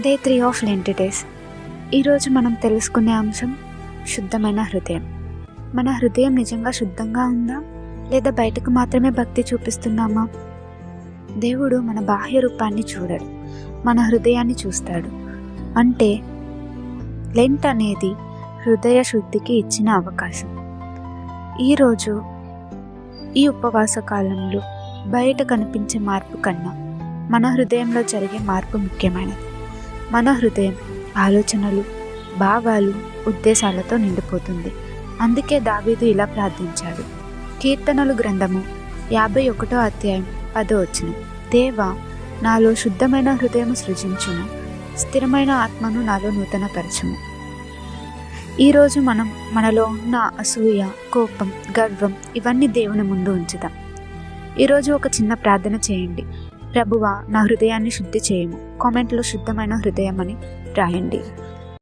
Day 3 of Lent days. ఈరోజు మనం తెలుసుకునే అంశం శుద్ధమైన హృదయం. మన హృదయం నిజంగా శుద్ధంగా ఉందా, లేదా బయటకు మాత్రమే భక్తి చూపిస్తున్నామా? దేవుడు మన బాహ్య రూపాన్ని చూడడు, మన హృదయాన్ని చూస్తాడు. అంటే లెంట్ అనేది హృదయ శుద్ధికి ఇచ్చిన అవకాశం. ఈరోజు ఈ ఉపవాస కాలంలో బయట కనిపించే మార్పు కన్నా మన హృదయంలో జరిగే మార్పు ముఖ్యమైనది. మన హృదయం ఆలోచనలు, భావాలు, ఉద్దేశాలతో నిండిపోతుంది. అందుకే దావీదు ఇలా ప్రార్థించాడు. కీర్తనలు గ్రంథము 51వ అధ్యాయం 10వ వచనం, దేవా, నాలో శుద్ధమైన హృదయం సృజించుము, స్థిరమైన ఆత్మను నాలో నూతనపరచుము. ఈరోజు మనం మనలో ఉన్న అసూయ, కోపం, గర్వం ఇవన్నీ దేవుని ముందు ఉంచుదాం. ఈరోజు ఒక చిన్న ప్రార్థన చేయండి. ప్రభువా, నా హృదయాన్ని శుద్ధి చేయము. కామెంట్లో శుద్ధమైన హృదయం అని రాయండి.